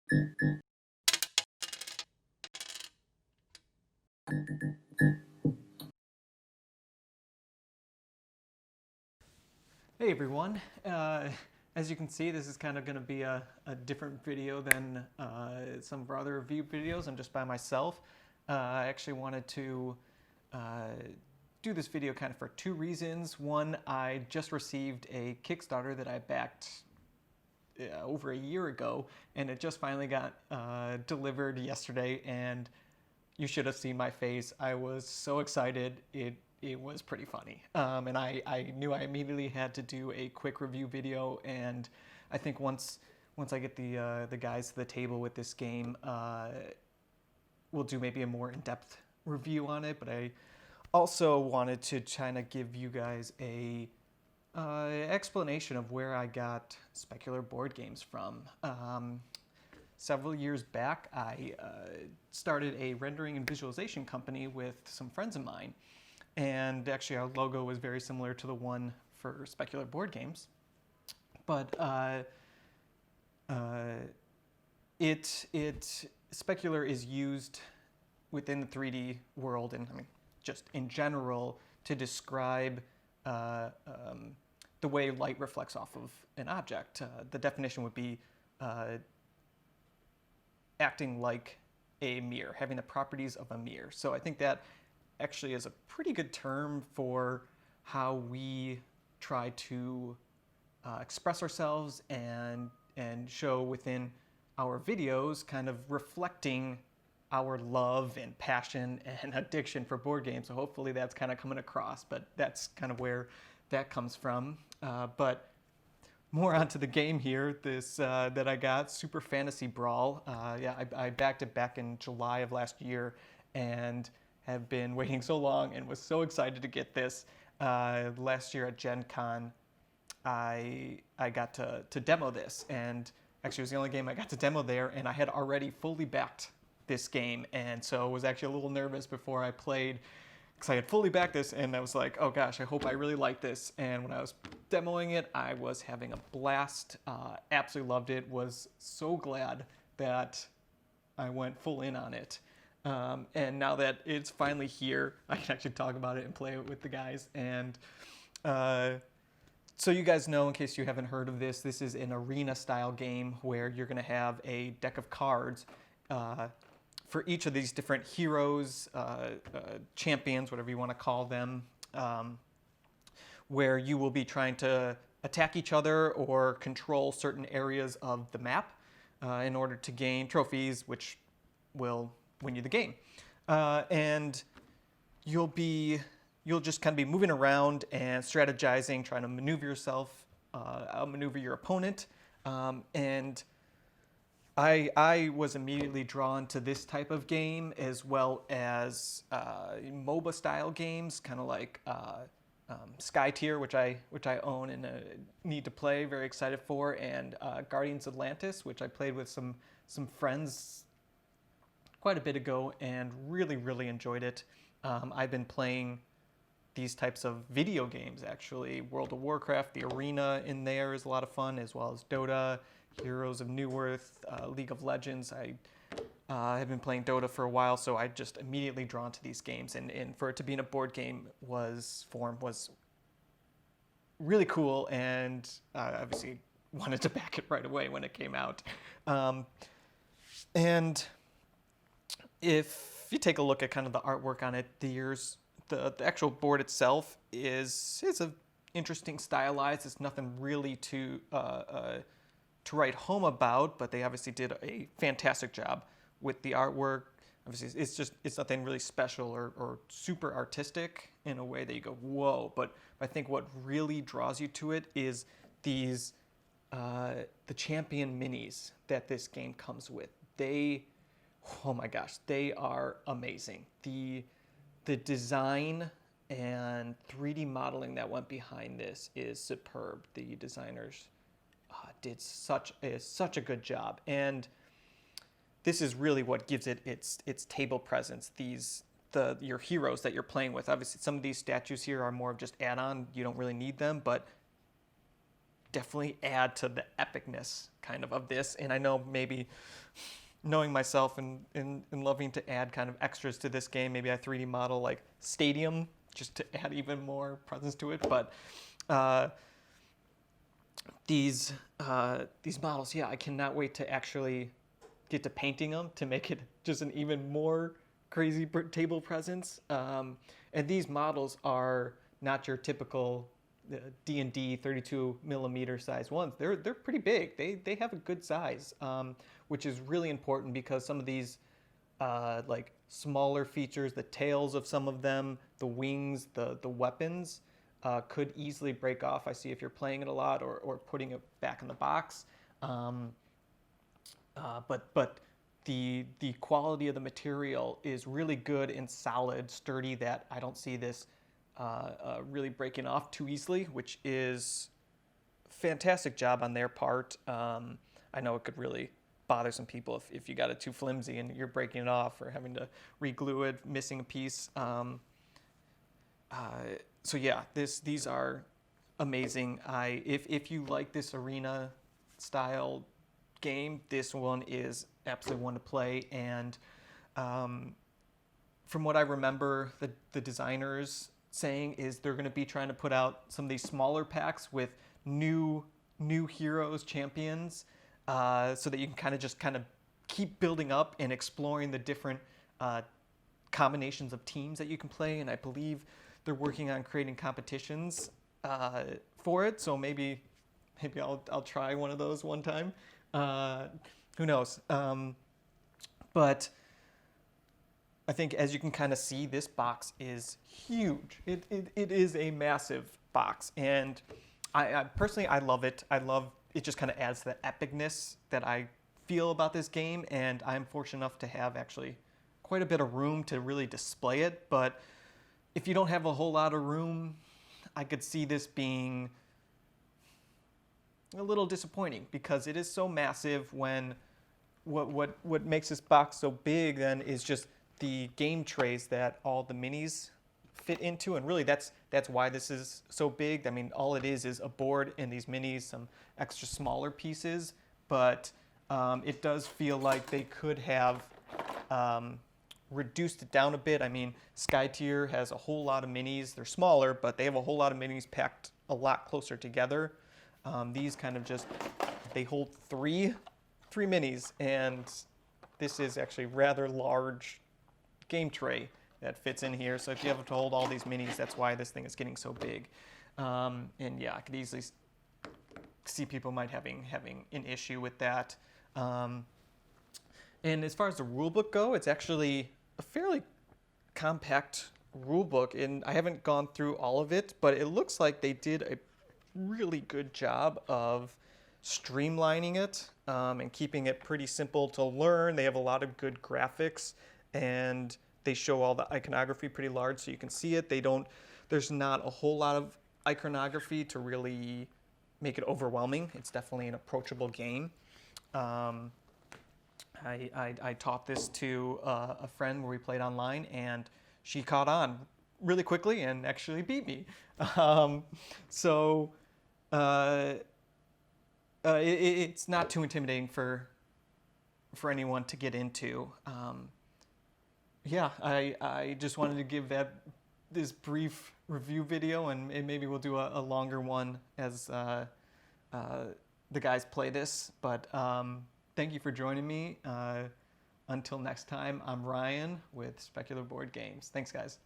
Hey everyone, as you can see, this is kind of going to be a different video than some of our other review videos. I'm just by myself. I actually wanted to do this video kind of for two reasons. One, I just received a Kickstarter that I backed over a year ago, and it just finally got delivered yesterday, and you should have seen my face. I was so excited. It was pretty funny. And I knew I immediately had to do a quick review video, and I think once I get the guys to the table with this game, we'll do maybe a more in-depth review on it. But I also wanted to kind of give you guys a explanation of where I got Specular board games from. Several years back, I started a rendering and visualization company with some friends of mine. And actually, our logo was very similar to the one for Specular board games. But Specular is used within the 3D world, and I mean, just in general, to describe the way light reflects off of an object. The definition would be acting like a mirror, having the properties of a mirror. So I think that actually is a pretty good term for how we try to express ourselves and show within our videos, kind of reflecting our love and passion and addiction for board games. So hopefully that's kind of coming across, but that's kind of where that comes from. But more onto the game here, this that I got, Super Fantasy Brawl. Yeah, I backed it back in July of last year, and have been waiting so long and was so excited to get this. Last year at Gen Con, I got to demo this, and actually it was the only game I got to demo there, and I had already fully backed this game, and so I was actually a little nervous before I played, because I had fully backed this, and I was like, oh gosh, I hope I really like this. And when I was demoing it, I was having a blast, absolutely loved it, was so glad that I went full in on it. And now that it's finally here, I can actually talk about it and play it with the guys. And so you guys know, in case you haven't heard of this, this is an arena-style game where you're going to have a deck of cards for each of these different heroes, champions, whatever you want to call them, where you will be trying to attack each other or control certain areas of the map in order to gain trophies, which will win you the game. And you'll just kind of be moving around and strategizing, trying to maneuver yourself, outmaneuver your opponent. And I was immediately drawn to this type of game, as well as MOBA style games, kind of like Sky Tier, which I own and need to play, very excited for, and Guardians Atlantis, which I played with some friends quite a bit ago and really enjoyed it. I've been playing these types of video games, actually. World of Warcraft, the arena in there is a lot of fun, as well as Dota, Heroes of New Earth, League of Legends. I have been playing Dota for a while, so I just immediately drawn to these games, and for it to be in a board game was really cool, and obviously wanted to back it right away when it came out. And if you take a look at kind of the artwork on it, the actual board itself is a interesting stylized. It's nothing really to write home about, but they obviously did a fantastic job with the artwork. Obviously, it's nothing really special or super artistic in a way that you go, whoa. But I think what really draws you to it is these the champion minis that this game comes with. Oh my gosh, they are amazing. The design and 3D modeling that went behind this is superb. The designers did such a good job, and this is really what gives it its table presence. Your heroes that you're playing with. Obviously, some of these statues here are more of just add-on. You don't really need them, but definitely add to the epicness kind of this. And I know maybe knowing myself and loving to add kind of extras to this game, maybe I 3D model like Stadium just to add even more presence to it. But these models, yeah, I cannot wait to actually get to painting them to make it just an even more crazy table presence. And these models are not your typical D&D 32 millimeter size ones. They're pretty big. They have a good size, which is really important because some of these like smaller features, the tails of some of them, the wings, the weapons could easily break off. I see if you're playing it a lot or putting it back in the box. But the quality of the material is really good and solid, sturdy, that I don't see this really breaking off too easily, which is fantastic job on their part. I know it could really bother some people if you got it too flimsy and you're breaking it off or having to re-glue it, missing a piece. So yeah, these are amazing. If you like this arena style game, this one is absolutely one to play. And from what I remember, the designers saying is they're going to be trying to put out some of these smaller packs with new heroes, champions, so that you can kind of keep building up and exploring the different combinations of teams that you can play. And I believe they're working on creating competitions for it. So maybe I'll try one of those one time. Who knows? But I think as you can kind of see, this box is huge. It is a massive box, and I personally love it. I love it. Just kind of adds to the epicness that I feel about this game, and I'm fortunate enough to have actually quite a bit of room to really display it. But if you don't have a whole lot of room, I could see this being a little disappointing because it is so massive. When what makes this box so big then is just the game trays that all the minis fit into, and really that's why this is so big. I mean, all it is a board and these minis, some extra smaller pieces, but it does feel like they could have reduced it down a bit. I mean, Sky Tier has a whole lot of minis. They're smaller, but they have a whole lot of minis packed a lot closer together. These kind of just, they hold three minis, and this is actually rather large game tray that fits in here. So if you have to hold all these minis, that's why this thing is getting so big. And yeah, I could easily see people might having an issue with that. And as far as the rulebook go, it's actually a fairly compact rulebook, and I haven't gone through all of it, but it looks like they did a really good job of streamlining it and keeping it pretty simple to learn. They have a lot of good graphics, and they show all the iconography pretty large so you can see it. There's not a whole lot of iconography to really make it overwhelming. It's definitely an approachable game. I taught this to a friend where we played online, and she caught on really quickly and actually beat me. It's not too intimidating for anyone to get into. Yeah, I just wanted to give this brief review video, and maybe we'll do a longer one as the guys play this. But thank you for joining me. Until next time, I'm Ryan with Specular Board Games. Thanks, guys.